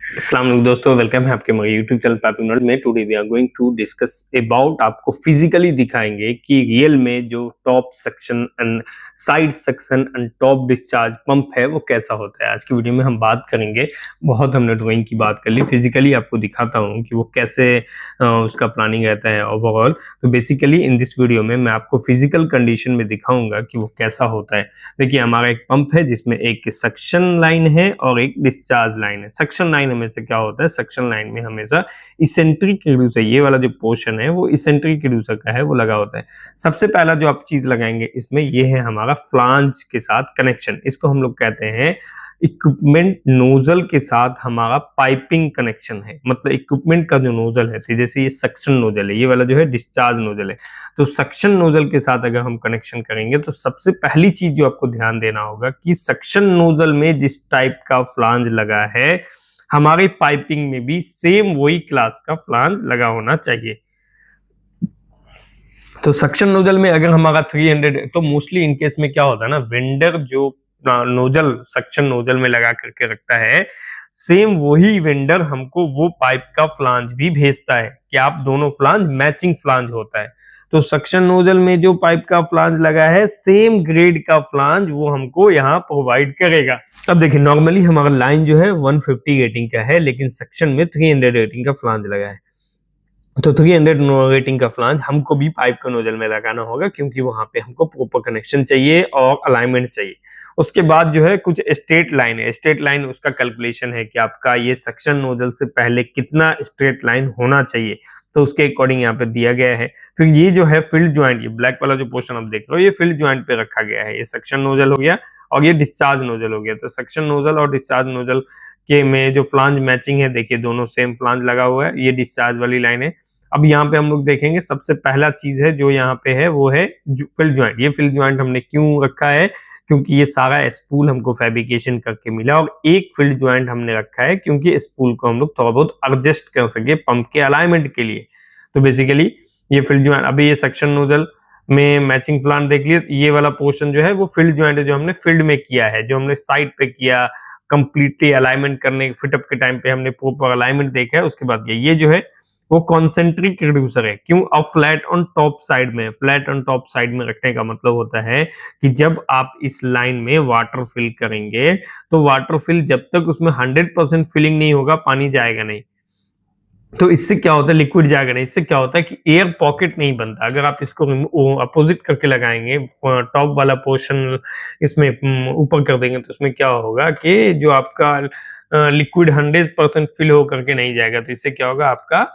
अस्सलाम वालेकुम दोस्तों, वेलकम है आपके मेरे यूट्यूब चैनल पैपिंग नॉलेज में। Today we are going to discuss about, आपको फिजिकली दिखाएंगे कि रियल में जो top section and side section and top discharge pump है वो कैसा होता है। आज की वीडियो में हम बात करेंगे। बहुत हमने ड्राइंग की बात कर ली, फिजिकली आपको दिखाता हूँ कि वो कैसे उसका प्लानिंग रहता है ओवरऑल। तो बेसिकली इन दिस वीडियो में मैं आपको फिजिकल कंडीशन में दिखाऊंगा कि वो कैसा होता है। देखिए, हमारा एक पंप है जिसमें एक सक्शन लाइन है और एक डिस्चार्ज लाइन है। सक्शन लाइन हमेशा क्या होता है, सक्शन लाइन में हमेशा इसेंट्रिक रिड्यूसर, ये वाला जो पोर्शन है वो इसेंट्रिक रिड्यूसर का है, वो लगा होता है। सबसे पहला जो आप चीज लगाएंगे इसमें, ये है हमारा फ्लांज के साथ कनेक्शन। इसको हम लोग कहते हैं इक्विपमेंट नोजल के साथ हमारा पाइपिंग कनेक्शन है। मतलब इक्विपमेंट का जो नोजल है, जैसे ये सक्शन नोजल है, ये वाला जो है डिस्चार्ज नोजल है। तो सक्शन नोजल के साथ अगर हम कनेक्शन करेंगे तो सबसे पहली चीज जो आपको ध्यान देना होगा कि सक्शन नोजल में जिस टाइप का फ्लांज लगा है, हमारी पाइपिंग में भी सेम वही क्लास का फ्लांज लगा होना चाहिए। तो सक्शन नोजल में अगर हमारा 300, तो मोस्टली इन केस में क्या होता है ना, वेंडर जो नोजल सक्शन नोजल में लगा करके रखता है, सेम वही वेंडर हमको वो पाइप का फ्लांज भी भेजता है कि आप दोनों फ्लांज मैचिंग फ्लांज होता है। तो सक्शन नोजल में जो पाइप का फ्लांज लगा है, सेम ग्रेड का फ्लांज वो हमको यहाँ प्रोवाइड करेगा। अब देखिए, नॉर्मली हमारा लाइन जो है 150 रेटिंग का है, लेकिन सक्शन में 300 रेटिंग का फ्लांज लगा है। तो 300 रेटिंग का फ्लांज हमको भी पाइप का नोजल में लगाना होगा, क्योंकि वहां पे हमको प्रॉपर कनेक्शन चाहिए और अलाइनमेंट चाहिए। उसके बाद जो है कुछ स्ट्रेट लाइन है। स्ट्रेट लाइन उसका कैलकुलेशन है कि आपका ये सक्शन नोजल से पहले कितना स्ट्रेट लाइन होना चाहिए, तो उसके अकॉर्डिंग यहाँ पे दिया गया है। फिर ये जो है फील्ड ज्वाइंट, ये ब्लैक वाला जो पोर्शन आप देख रहे हो, ये फील्ड ज्वाइंट पे रखा गया है। ये सक्शन नोजल हो गया और ये डिस्चार्ज नोजल हो गया। तो सक्शन नोजल और डिस्चार्ज नोजल के में जो फ्लांज मैचिंग है, देखिए दोनों सेम फ्लांज लगा हुआ है। ये डिस्चार्ज वाली लाइन है। अब यहाँ पे हम लोग देखेंगे, सबसे पहला चीज है जो यहाँ पे है वो है फील्ड ज्वाइंट। ये फील्ड ज्वाइंट हमने क्यों रखा है, क्योंकि ये सारा स्पूल हमको फैब्रिकेशन करके मिला, और एक फील्ड ज्वाइंट हमने रखा है क्योंकि स्पूल को हम लोग थोड़ा बहुत एडजस्ट कर सके पंप के अलाइनमेंट के लिए। तो बेसिकली ये फील्ड ज्वाइंट, अभी ये सक्शन नोजल में मैचिंग फ्लांज देख लिया, ये वाला पोर्शन जो है वो फील्ड ज्वाइंट है, जो हमने फील्ड में किया है, जो हमने साइड पे किया, कंप्लीटली अलाइनमेंट करने फिटअप के टाइम पे हमने प्रॉपर अलाइनमेंट देखा है। उसके बाद ये जो है वो कॉन्सेंट्रिक रिड्यूसर है। क्यों? अब फ्लैट ऑन टॉप साइड में, फ्लैट ऑन टॉप साइड में रखने का मतलब होता है कि जब आप इस लाइन में वाटर फिल करेंगे, तो वाटर फिल जब तक उसमें 100% फिलिंग नहीं होगा, पानी जाएगा नहीं। तो इससे क्या होता है, लिक्विड जाएगा नहीं। इससे क्या होता है कि एयर पॉकेट नहीं बनता। अगर आप इसको अपोजिट करके लगाएंगे, टॉप वाला पोर्शन इसमें ऊपर कर देंगे, तो इसमें क्या होगा कि जो आपका लिक्विड 100% फिल होकर के नहीं जाएगा। तो इससे क्या होगा, आपका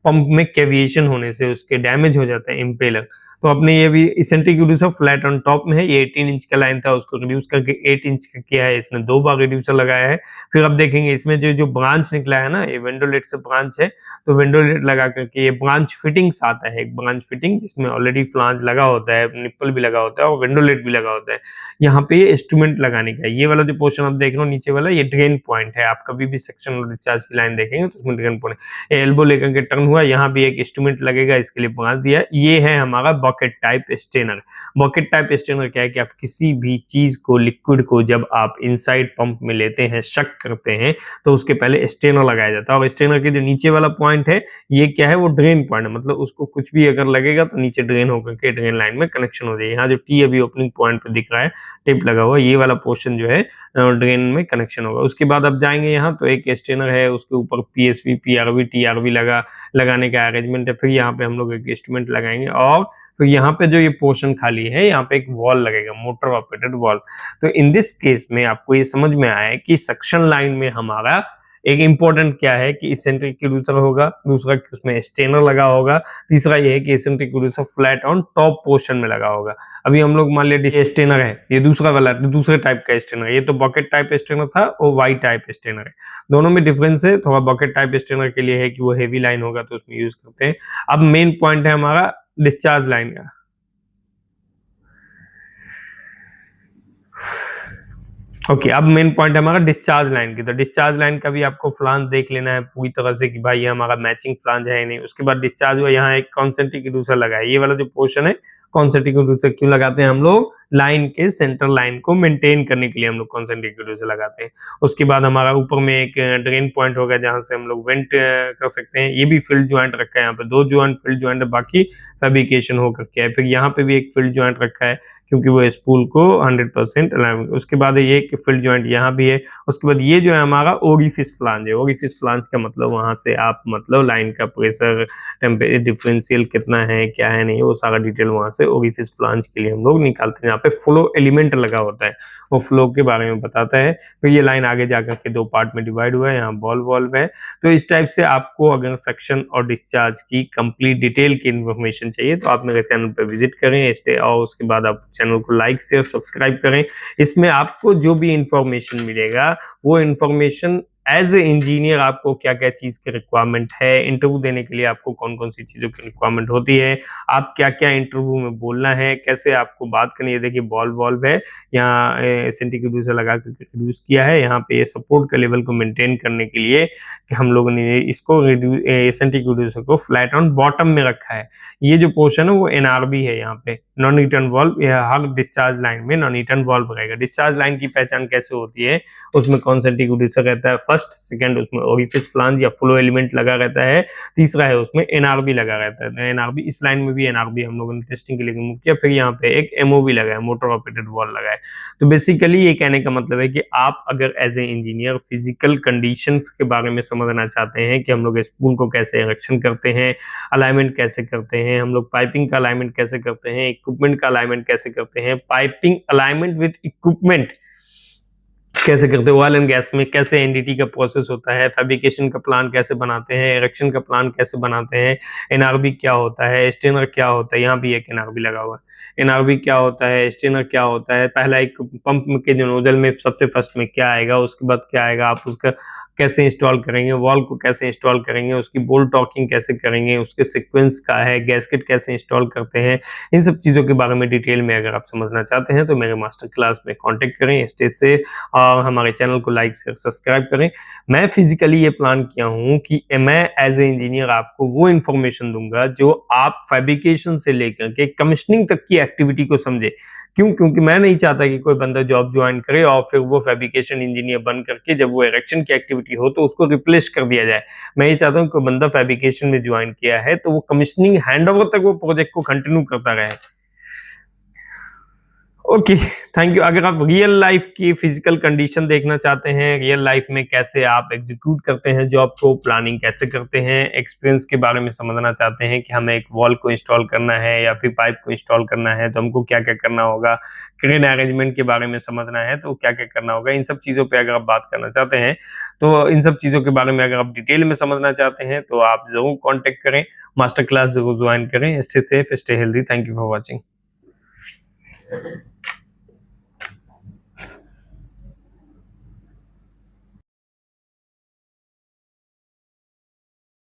पंप में कैविएशन होने से उसके डैमेज हो जाता है इम्पेलर। तो अपने ये भी eccentric reducer flat on top में है। ये 18 इंच का लाइन था, उसको रिड्यूस करके 8 इंच का किया है। इसने 2 बार रिड्यूसर लगाया है। फिर अब देखेंगे इसमें जो जो ब्रांच निकला है ना, ये वेंडोलेट से ब्रांच है। तो वेंडोलेट लगा करके ये ब्रांच फिटिंग्स आता है, एक ब्रांच फिटिंग जिसमें ऑलरेडी फ्लांज लगा होता है, निप्पल भी लगा होता है और वेंडोलेट भी लगा होता है। यहाँ पे ये इंस्ट्रूमेंट लगाने का है। ये वाला जो पोर्शन आप देख रहे हो नीचे वाला, ये ड्रेन पॉइंट है। आप कभी भी सेक्शन और डिस्चार्ज की लाइन देखेंगे तो उसमें ड्रेन पॉइंट है। एल्बो लेकर के टर्न हुआ, यहाँ भी एक इंस्ट्रूमेंट लगेगा, इसके लिए ब्रांच दिया है। ये है हमारा bucket type strainer. Bucket type strainer क्या है कि आप किसी भी चीज को, लिक्विड को जब आप इनसाइड पंप में लेते हैं, शक करते हैं, तो उसके पहले स्टेनर लगाया जाता है। और स्टेनर के जो नीचे वाला पॉइंट है, ये क्या है, वो ड्रेन पॉइंट है। मतलब उसको कुछ भी अगर लगेगा तो नीचे ड्रेन होकर के ड्रेन लाइन में कनेक्शन हो जाए। यहाँ जो टी अभी ओपनिंग पॉइंट पे दिख रहा है, टेप लगा हुआ, ये वाला पोर्शन जो है ड्रेन में कनेक्शन होगा। उसके बाद आप जाएंगे यहाँ, तो एक स्टेनर है, उसके ऊपर पीएसवी, पीआरवी, टीआरवी लगाने का अरेंजमेंट है। फिर यहाँ पे हम लोग एक इंस्ट्रूमेंट लगाएंगे, और तो यहाँ पे जो ये पोर्शन खाली है, यहाँ पे एक वॉल लगेगा, मोटर ऑपरेटेड वॉल। तो इन दिस केस में आपको ये समझ में आया है कि सक्शन लाइन में हमारा एक इंपॉर्टेंट क्या है कि इसेंट्रिक रिड्यूसर होगा, दूसरा कि उसमें स्टेनर लगा होगा, तीसरा ये है कि eccentric reducer flat on top portion में लगा होगा। अभी हम लोग मान लिया स्टेनर है, ये दूसरा वाला, दूसरे टाइप का स्टेनर है। ये तो बकेट टाइप स्टेनर था और वाई टाइप स्टेनर है। दोनों में डिफरेंस है। थोड़ा बकेट टाइप स्टेनर के लिए है कि वो हेवी लाइन होगा तो उसमें यूज करते हैं। अब मेन पॉइंट है हमारा डिस्चार्ज लाइन का। ओके, अब मेन पॉइंट है हमारा डिस्चार्ज लाइन की। तो डिस्चार्ज लाइन का भी आपको फ्लांज देख लेना है पूरी तरह से कि भाई ये हमारा मैचिंग फ्लांज है या नहीं। उसके बाद डिस्चार्ज हुआ, यहाँ एक कॉन्सेंट्रिक रिड्यूसर लगा है। ये वाला जो पोर्शन है कॉन्सेंट्रिक रिड्यूसर क्यों लगाते हैं हम लोग? लाइन के सेंटर लाइन को मेंटेन करने के लिए हम लोग कॉन्सेंट्रिक रिड्यूसर लगाते हैं। उसके बाद हमारा ऊपर में एक ड्रेन पॉइंट होगा जहां से हम लोग वेंट कर सकते हैं। ये भी फील्ड ज्वाइंट रखा है, यहाँ पे 2 ज्वाइंट फील्ड ज्वाइंट है, बाकी फैब्रिकेशन हो करके है। फिर यहाँ पे भी एक फील्ड ज्वाइंट रखा है क्योंकि वो स्पूल को 100% अलाइन। उसके बाद ये फील्ड ज्वाइंट यहाँ भी है। उसके बाद ये जो है हमारा ओरिफिस फ्लांज है। ओरिफिस फ्लांज का मतलब वहां से आप मतलब लाइन का प्रेशर, टेम्परेचर डिफरेंशियल कितना है क्या है नहीं, वो सारा डिटेल वहां से ओरिफिस फ्लांज के लिए हम लोग निकालते हैं। यहाँ पे फ्लो एलिमेंट लगा होता है, वो फ्लो के बारे में बताता है। फिर ये लाइन आगे जाकर के 2 पार्ट में डिवाइड हुआ है, यहाँ बॉल वॉल्व है। तो इस टाइप से आपको अगर सक्शन और डिस्चार्ज की कंप्लीट डिटेल की इन्फॉर्मेशन चाहिए तो आप मेरे चैनल पर विजिट करें और उसके बाद आप चैनल को लाइक शेयर सब्सक्राइब करें। इसमें आपको जो भी इंफॉर्मेशन मिलेगा वो इंफॉर्मेशन एज ए इंजीनियर आपको क्या क्या चीज की रिक्वायरमेंट है, इंटरव्यू देने के लिए आपको कौन कौन सी चीजों की रिक्वायरमेंट होती है, आप क्या क्या इंटरव्यू में बोलना है, कैसे आपको बात करनी है। देखिए बॉल वॉल्व है, यहाँ एसएनटी के रिड्यूसर लगा कर रिड्यूस किया है। यहाँ पे सपोर्ट का लेवल को मेंटेन करने के लिए कि हम लोगों ने इसको एसएनटी के रिड्यूसर को फ्लैट ऑन बॉटम में रखा है। ये जो पोर्शन है वो एनआरबी है, यहाँ पे नॉन रिटर्न वॉल्व। हर डिस्चार्ज लाइन में नॉन रिटर्न वॉल्व रहेगा। डिस्चार्ज लाइन की पहचान कैसे होती है? उसमें कॉन्सेंट्रिक रिड्यूसर रहता है फर्स्ट, सेकंड उसमें ओरिफिस फ्लांज या फ्लो एलिमेंट लगा रहता है, तीसरा है उसमें एनआरबी लगा रहता है। एनआरबी, इस लाइन में भी एनआरबी हम लोगों ने टेस्टिंग के लिए रिमूव किया। फिर यहाँ पे एक एमओवी लगा है, मोटर ऑपरेटेड वॉल लगा है। तो बेसिकली ये कहने का मतलब है कि आप अगर as a engineer physical condition के बारे में समझना चाहते हैं कि हम लोग स्पूल को कैसे इरेक्शन करते हैं, अलाइनमेंट कैसे करते हैं, हम लोग पाइपिंग का अलाइनमेंट कैसे करते हैं, इक्विपमेंट का अलाइनमेंट कैसे करते हैं, पाइपिंग अलाइनमेंट विद इक्विपमेंट कैसे करते हैं, ऑयल एंड गैस में कैसे एनडीटी का प्रोसेस होता है, फैब्रिकेशन का प्लान कैसे बनाते हैं, इरेक्शन का प्लान कैसे बनाते हैं, एनआरबी क्या होता है, स्टेनर क्या होता है। यहाँ भी एक एनआरबी लगा हुआ है। एनआरबी क्या होता है, स्टेनर क्या होता है, पहला एक पंप के जो नोजल में सबसे फर्स्ट में क्या आएगा, उसके बाद क्या आएगा, आप उसका कैसे इंस्टॉल करेंगे, वॉल को कैसे इंस्टॉल करेंगे, उसकी बोल्ट टॉकिंग कैसे करेंगे, उसके सीक्वेंस का है, गैस्केट कैसे इंस्टॉल करते हैं। इन सब चीज़ों के बारे में डिटेल में अगर आप समझना चाहते हैं तो मेरे मास्टर क्लास में कांटेक्ट करें स्टेज से, और हमारे चैनल को लाइक शेयर सब्सक्राइब करें। मैं फिजिकली ये प्लान किया हूँ कि मैं एज ए इंजीनियर आपको वो इन्फॉर्मेशन दूंगा जो आप फैब्रिकेशन से लेकर के कमिश्निंग तक की एक्टिविटी को समझे। क्यों? क्योंकि मैं नहीं चाहता कि कोई बंदा जॉब ज्वाइन करे और फिर वो फैब्रिकेशन इंजीनियर बन करके जब वो इरेक्शन की एक्टिविटी हो तो उसको रिप्लेस कर दिया जाए। मैं ये चाहता हूँ कोई बंदा फैब्रिकेशन में ज्वाइन किया है तो वो कमिश्निंग हैंडओवर तक वो प्रोजेक्ट को कंटिन्यू करता रहे। Okay, thank you. अगर आप रियल लाइफ की फिजिकल कंडीशन देखना चाहते हैं, रियल लाइफ में कैसे आप एग्जीक्यूट करते हैं जॉब को, प्लानिंग कैसे करते हैं, एक्सपीरियंस के बारे में समझना चाहते हैं कि हमें एक वॉल को इंस्टॉल करना है या फिर पाइप को इंस्टॉल करना है तो हमको क्या क्या करना होगा, क्रेन अरेंजमेंट के बारे में समझना है तो क्या क्या करना होगा, इन सब चीज़ों पर अगर आप बात करना चाहते हैं तो इन सब चीज़ों के बारे में अगर आप डिटेल में समझना चाहते हैं तो आप जरूर कॉन्टेक्ट करें, मास्टर क्लास जरूर ज्वाइन करें। Stay safe, stay healthy. Thank you for watching.